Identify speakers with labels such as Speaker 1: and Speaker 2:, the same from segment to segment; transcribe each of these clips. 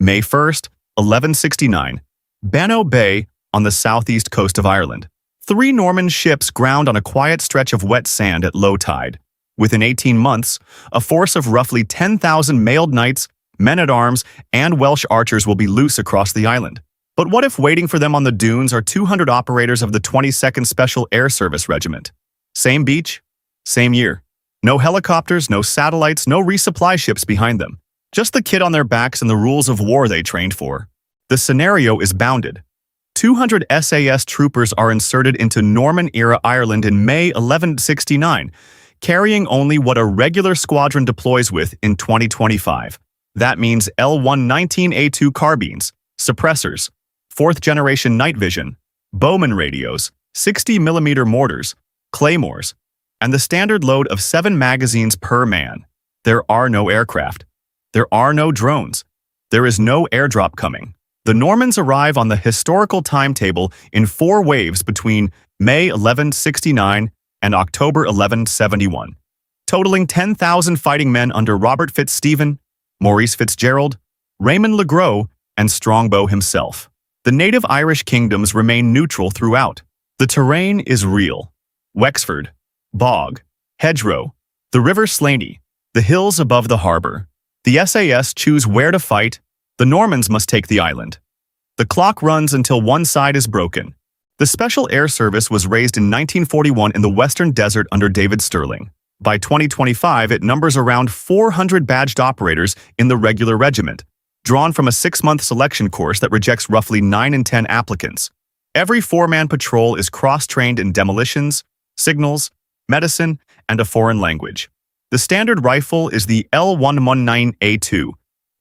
Speaker 1: May 1st, 1169. Bannow Bay on the southeast coast of Ireland. 3 Norman ships ground on a quiet stretch of wet sand at low tide. Within 18 months, a force of roughly 10,000 mailed knights, men-at-arms, and Welsh archers will be loose across the island. But what if waiting for them on the dunes are 200 operators of the 22nd Special Air Service Regiment? Same beach, same year. No helicopters, no satellites, no resupply ships behind them. Just the kit on their backs and the rules of war they trained for. The scenario is bounded. 200 SAS troopers are inserted into Norman-era Ireland in May 1169, carrying only what a regular squadron deploys with in 2025. That means L119A2 carbines, suppressors, 4th-generation night vision, Bowman radios, 60mm mortars, claymores, and the standard load of 7 magazines per man. There are no aircraft. There are no drones. There is no airdrop coming. The Normans arrive on the historical timetable in 4 waves between May 1169 and October 1171, totaling 10,000 fighting men under Robert Fitzstephen, Maurice Fitzgerald, Raymond le Gros, and Strongbow himself. The native Irish kingdoms remain neutral throughout. The terrain is real. Wexford, bog, hedgerow, the river Slaney, the hills above the harbour. The SAS choose where to fight. The Normans must take the island. The clock runs until one side is broken. The Special Air Service was raised in 1941 in the Western Desert under David Stirling. By 2025, it numbers around 400 badged operators in the regular regiment, drawn from a 6-month selection course that rejects roughly 9 in 10 applicants. Every 4-man patrol is cross-trained in demolitions, signals, medicine, and a foreign language. The standard rifle is the L119A2,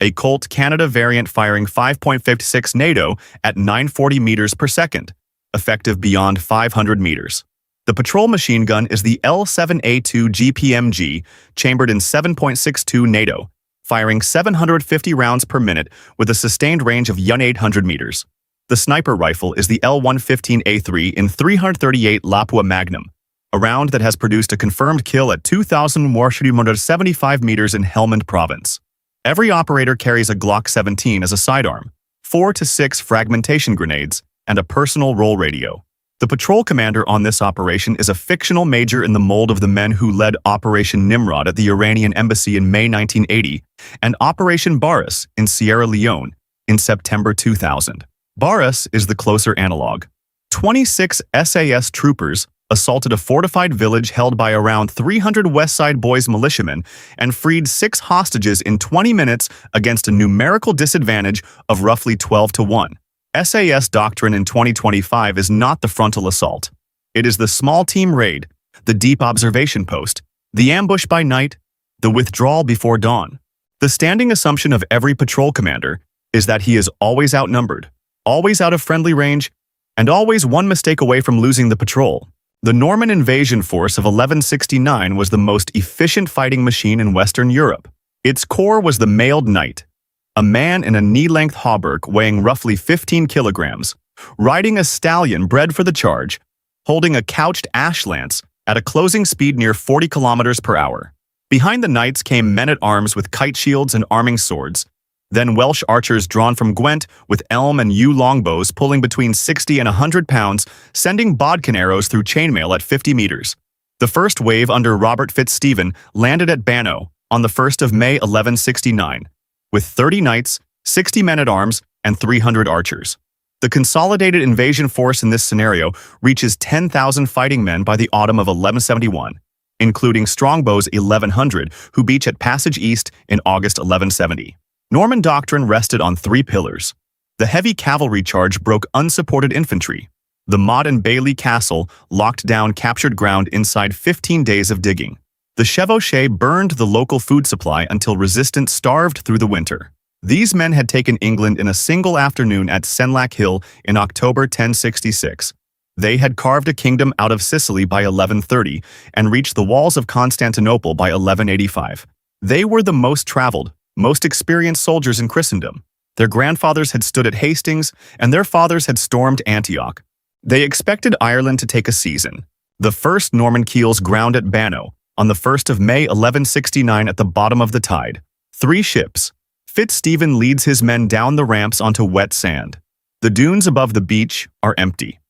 Speaker 1: a Colt Canada variant firing 5.56 NATO at 940 meters per second, effective beyond 500 meters. The patrol machine gun is the L7A2 GPMG, chambered in 7.62 NATO, firing 750 rounds per minute with a sustained range of 800 meters. The sniper rifle is the L115A3 in 338 Lapua Magnum, a round that has produced a confirmed kill at 2,175 meters in Helmand Province. Every operator carries a Glock 17 as a sidearm, 4 to 6 fragmentation grenades, and a personal roll radio. The patrol commander on this operation is a fictional major in the mold of the men who led Operation Nimrod at the Iranian embassy in May 1980 and Operation Barras in Sierra Leone in September 2000. Barras is the closer analog. 26 SAS troopers assaulted a fortified village held by around 300 West Side Boys militiamen and freed 6 hostages in 20 minutes against a numerical disadvantage of roughly 12 to 1. SAS doctrine in 2025 is not the frontal assault. It is the small team raid, the deep observation post, the ambush by night, the withdrawal before dawn. The standing assumption of every patrol commander is that he is always outnumbered, always out of friendly range, and always one mistake away from losing the patrol. The Norman invasion force of 1169 was the most efficient fighting machine in Western Europe. Its core was the mailed knight, a man in a knee-length hauberk weighing roughly 15 kilograms, riding a stallion bred for the charge, holding a couched ash lance at a closing speed near 40 kilometers per hour. Behind the knights came men-at-arms with kite shields and arming swords, then Welsh archers drawn from Gwent with elm and yew longbows pulling between 60 and 100 pounds, sending bodkin arrows through chainmail at 50 meters. The first wave under Robert Fitzstephen landed at Bannow on the 1st of May 1169, with 30 knights, 60 men-at-arms, and 300 archers. The consolidated invasion force in this scenario reaches 10,000 fighting men by the autumn of 1171, including Strongbow's 1,100 who beach at Passage East in August 1170. Norman doctrine rested on 3 pillars. The heavy cavalry charge broke unsupported infantry. The Maud and Bailey Castle locked down captured ground inside 15 days of digging. The chevauchée burned the local food supply until resistance starved through the winter. These men had taken England in a single afternoon at Senlac Hill in October 1066. They had carved a kingdom out of Sicily by 1130 and reached the walls of Constantinople by 1185. They were the most traveled, most experienced soldiers in Christendom. Their grandfathers had stood at Hastings, and their fathers had stormed Antioch. They expected Ireland to take a season. The first Norman keels ground at Bannow on the 1st of May 1169 at the bottom of the tide. 3 ships, Fitzstephen leads his men down the ramps onto wet sand. The dunes above the beach are empty,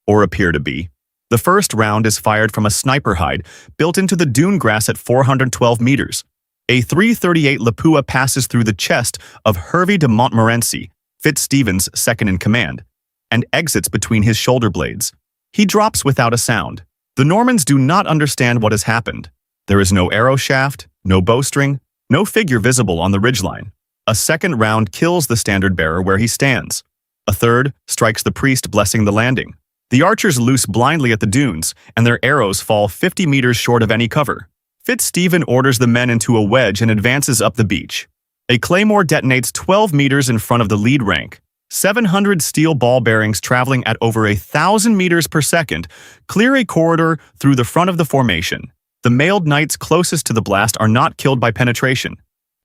Speaker 1: or appear to be. The first round is fired from a sniper hide built into the dune grass at 412 meters. A .338 Lapua passes through the chest of Hervey de Montmorency, Fitzstephen's second-in-command, and exits between his shoulder blades. He drops without a sound. The Normans do not understand what has happened. There is no arrow shaft, no bowstring, no figure visible on the ridgeline. A second round kills the standard-bearer where he stands. A third strikes the priest blessing the landing. The archers loose blindly at the dunes, and their arrows fall 50 meters short of any cover. Fitzstephen orders the men into a wedge and advances up the beach. A claymore detonates 12 meters in front of the lead rank. 700 steel ball bearings traveling at over 1,000 meters per second clear a corridor through the front of the formation. The mailed knights closest to the blast are not killed by penetration.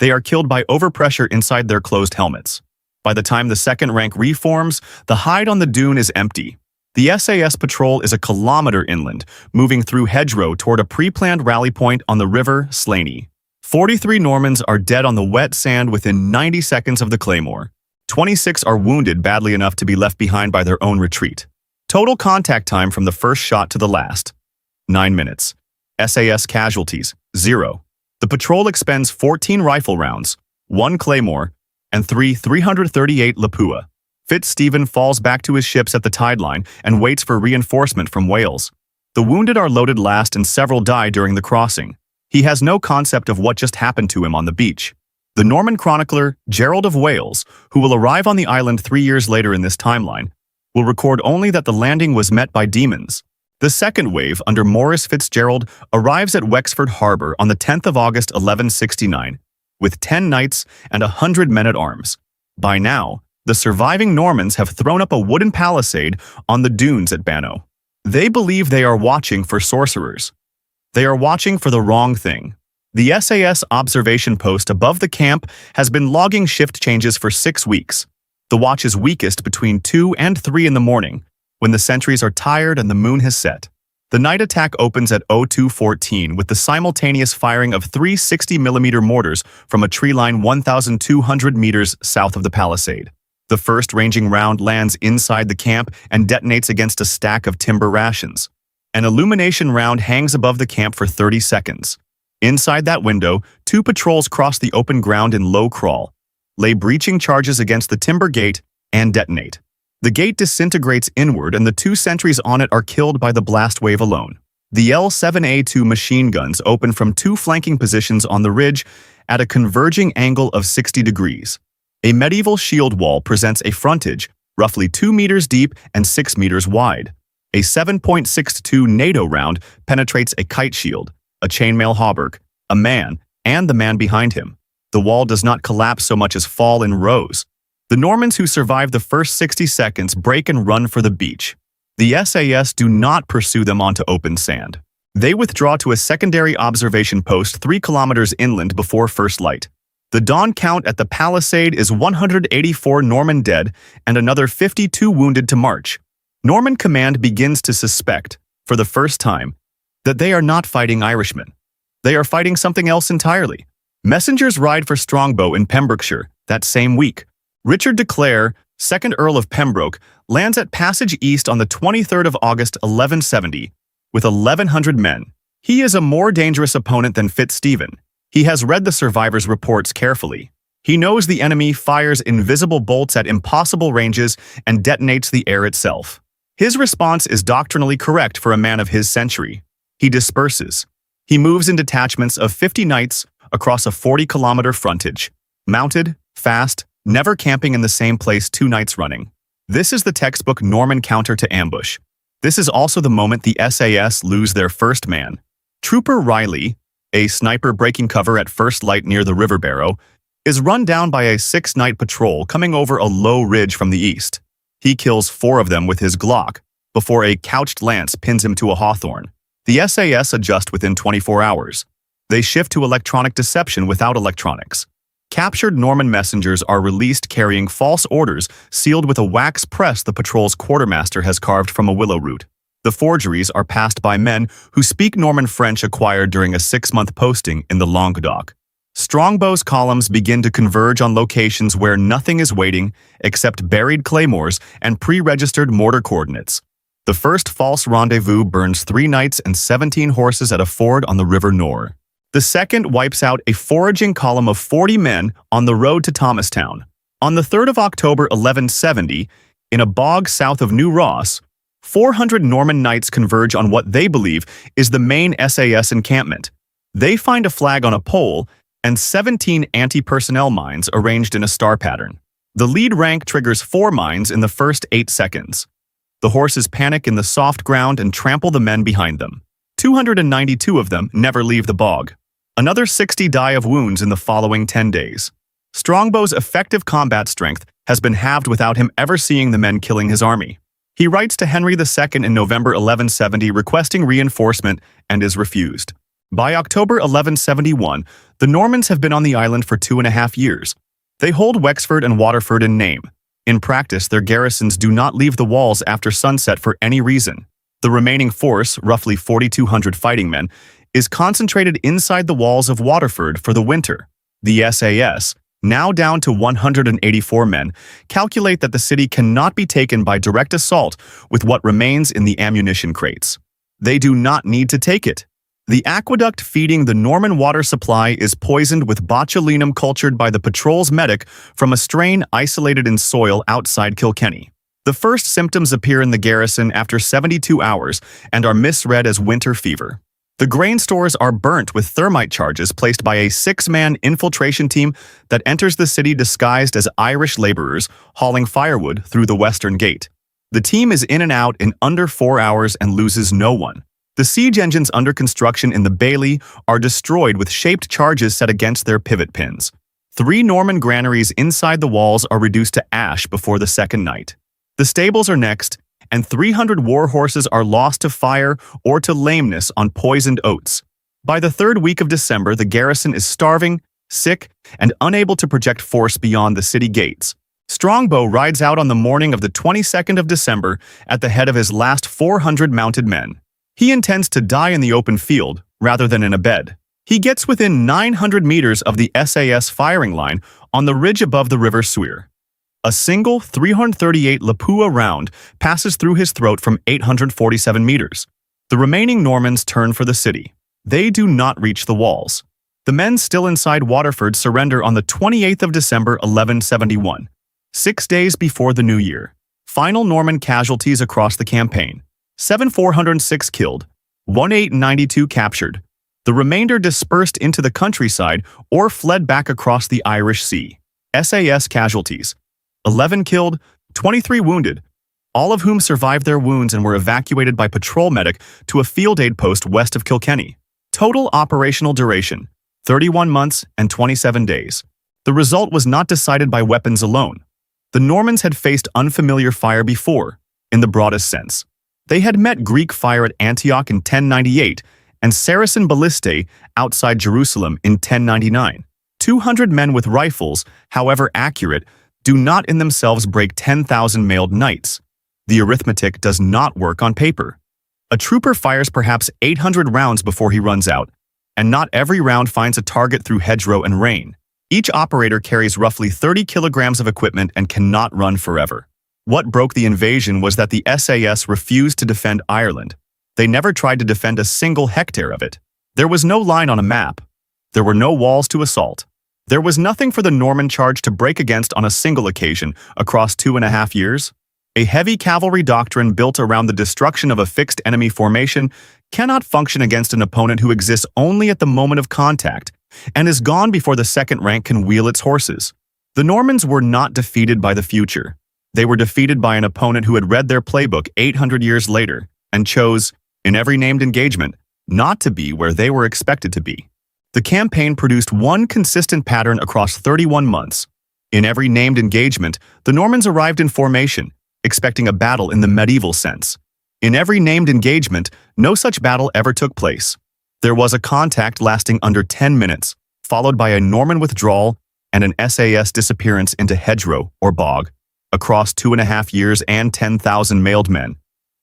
Speaker 1: They are killed by overpressure inside their closed helmets. By the time the second rank reforms, the hide on the dune is empty. The SAS patrol is a kilometer inland, moving through hedgerow toward a pre-planned rally point on the river Slaney. 43 Normans are dead on the wet sand within 90 seconds of the claymore. 26 are wounded badly enough to be left behind by their own retreat. Total contact time from the first shot to the last: 9 minutes. SAS casualties: 0. The patrol expends 14 rifle rounds, 1 claymore, and 3 .338 Lapua. Fitzstephen falls back to his ships at the tide line and waits for reinforcement from Wales. The wounded are loaded last and several die during the crossing. He has no concept of what just happened to him on the beach. The Norman chronicler, Gerald of Wales, who will arrive on the island 3 years later in this timeline, will record only that the landing was met by demons. The second wave, under Maurice Fitzgerald, arrives at Wexford Harbour on the 10th of August 1169, with 10 knights and 100 men-at-arms. By now, the surviving Normans have thrown up a wooden palisade on the dunes at Bannow. They believe they are watching for sorcerers. They are watching for the wrong thing. The SAS observation post above the camp has been logging shift changes for 6 weeks. The watch is weakest between 2 and 3 in the morning, when the sentries are tired and the moon has set. The night attack opens at 02:14 with the simultaneous firing of 3 60mm mortars from a tree line 1,200 meters south of the palisade. The first ranging round lands inside the camp and detonates against a stack of timber rations. An illumination round hangs above the camp for 30 seconds. Inside that window, 2 patrols cross the open ground in low crawl, lay breaching charges against the timber gate, and detonate. The gate disintegrates inward and the 2 sentries on it are killed by the blast wave alone. The L7A2 machine guns open from 2 flanking positions on the ridge at a converging angle of 60 degrees. A medieval shield wall presents a frontage, roughly 2 meters deep and 6 meters wide. A 7.62 NATO round penetrates a kite shield, a chainmail hauberk, a man, and the man behind him. The wall does not collapse so much as fall in rows. The Normans who survive the first 60 seconds break and run for the beach. The SAS do not pursue them onto open sand. They withdraw to a secondary observation post 3 kilometers inland before first light. The dawn count at the palisade is 184 Norman dead and another 52 wounded to March. Norman command begins to suspect, for the first time, that they are not fighting Irishmen. They are fighting something else entirely. Messengers ride for Strongbow in Pembrokeshire that same week. Richard de Clare, 2nd Earl of Pembroke, lands at Passage East on the 23rd of August 1170 with 1,100 men. He is a more dangerous opponent than Fitzstephen. He has read the survivors' reports carefully. He knows the enemy fires invisible bolts at impossible ranges and detonates the air itself. His response is doctrinally correct for a man of his century. He disperses. He moves in detachments of 50 knights across a 40-kilometer frontage, mounted, fast, never camping in the same place 2 nights running. This is the textbook Norman counter to ambush. This is also the moment the SAS lose their first man. Trooper Riley, a sniper breaking cover at first light near the River Barrow, is run down by a 6-knight patrol coming over a low ridge from the east. He kills 4 of them with his Glock before a couched lance pins him to a hawthorn. The SAS adjust within 24 hours. They shift to electronic deception without electronics. Captured Norman messengers are released carrying false orders sealed with a wax press the patrol's quartermaster has carved from a willow root. The forgeries are passed by men who speak Norman French acquired during a 6-month posting in the Languedoc. Strongbow's columns begin to converge on locations where nothing is waiting except buried claymores and pre-registered mortar coordinates. The first false rendezvous burns 3 knights and 17 horses at a ford on the River Nore. The second wipes out a foraging column of 40 men on the road to Thomastown. On the 3rd of October 1170, in a bog south of New Ross, 400 Norman knights converge on what they believe is the main SAS encampment. They find a flag on a pole and 17 anti-personnel mines arranged in a star pattern. The lead rank triggers 4 mines in the first 8 seconds. The horses panic in the soft ground and trample the men behind them. 292 of them never leave the bog. Another 60 die of wounds in the following 10 days. Strongbow's effective combat strength has been halved without him ever seeing the men killing his army. He writes to Henry II in November 1170 requesting reinforcement and is refused. By October 1171, the Normans have been on the island for 2.5 years. They hold Wexford and Waterford in name. In practice, their garrisons do not leave the walls after sunset for any reason. The remaining force, roughly 4,200 fighting men, is concentrated inside the walls of Waterford for the winter. The SAS, now down to 184 men, calculate that the city cannot be taken by direct assault with what remains in the ammunition crates. They do not need to take it. The aqueduct feeding the Norman water supply is poisoned with botulinum cultured by the patrol's medic from a strain isolated in soil outside Kilkenny. The first symptoms appear in the garrison after 72 hours and are misread as winter fever. The grain stores are burnt with thermite charges placed by a 6-man infiltration team that enters the city disguised as Irish laborers hauling firewood through the western gate. The team is in and out in under 4 hours and loses no one. The siege engines under construction in the bailey are destroyed with shaped charges set against their pivot pins. 3 Norman granaries inside the walls are reduced to ash before the second night. The stables are next, and 300 war horses are lost to fire or to lameness on poisoned oats. By the 3rd week of December, the garrison is starving, sick, and unable to project force beyond the city gates. Strongbow rides out on the morning of the 22nd of December at the head of his last 400 mounted men. He intends to die in the open field, rather than in a bed. He gets within 900 meters of the SAS firing line on the ridge above the River Suir. A single 338 Lapua round passes through his throat from 847 meters. The remaining Normans turn for the city. They do not reach the walls. The men still inside Waterford surrender on the 28th of December 1171, 6 days before the New Year. Final Norman casualties across the campaign. 7,406 killed, 1,892 captured. The remainder dispersed into the countryside or fled back across the Irish Sea. SAS casualties: 11 killed, 23 wounded, all of whom survived their wounds and were evacuated by patrol medic to a field aid post west of Kilkenny. Total operational duration: 31 months and 27 days. The result was not decided by weapons alone. The Normans had faced unfamiliar fire before, in the broadest sense. They had met Greek fire at Antioch in 1098 and Saracen ballistae outside Jerusalem in 1099. 200 men with rifles, however accurate, do not in themselves break 10,000 mailed knights. The arithmetic does not work on paper. A trooper fires perhaps 800 rounds before he runs out, and not every round finds a target through hedgerow and rain. Each operator carries roughly 30 kilograms of equipment and cannot run forever. What broke the invasion was that the SAS refused to defend Ireland. They never tried to defend a single hectare of it. There was no line on a map. There were no walls to assault. There was nothing for the Norman charge to break against on a single occasion across 2.5 years. A heavy cavalry doctrine built around the destruction of a fixed enemy formation cannot function against an opponent who exists only at the moment of contact and is gone before the second rank can wheel its horses. The Normans were not defeated by the future. They were defeated by an opponent who had read their playbook 800 years later and chose, in every named engagement, not to be where they were expected to be. The campaign produced one consistent pattern across 31 months. In every named engagement, the Normans arrived in formation, expecting a battle in the medieval sense. In every named engagement, no such battle ever took place. There was a contact lasting under 10 minutes, followed by a Norman withdrawal and an SAS disappearance into hedgerow or bog. Across 2.5 years and 10,000 mailed men,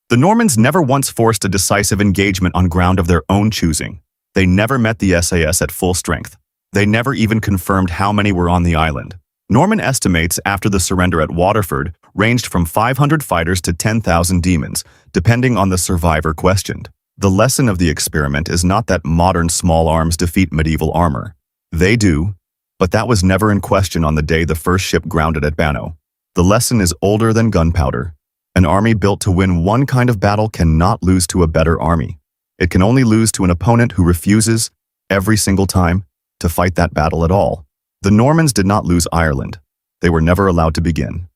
Speaker 1: the Normans never once forced a decisive engagement on ground of their own choosing. They never met the SAS at full strength. They never even confirmed how many were on the island. Norman estimates after the surrender at Waterford ranged from 500 fighters to 10,000 demons, depending on the survivor questioned. The lesson of the experiment is not that modern small arms defeat medieval armor. They do, but that was never in question on the day the first ship grounded at Bannow. The lesson is older than gunpowder. An army built to win one kind of battle cannot lose to a better army. It can only lose to an opponent who refuses, every single time, to fight that battle at all. The Normans did not lose Ireland. They were never allowed to begin.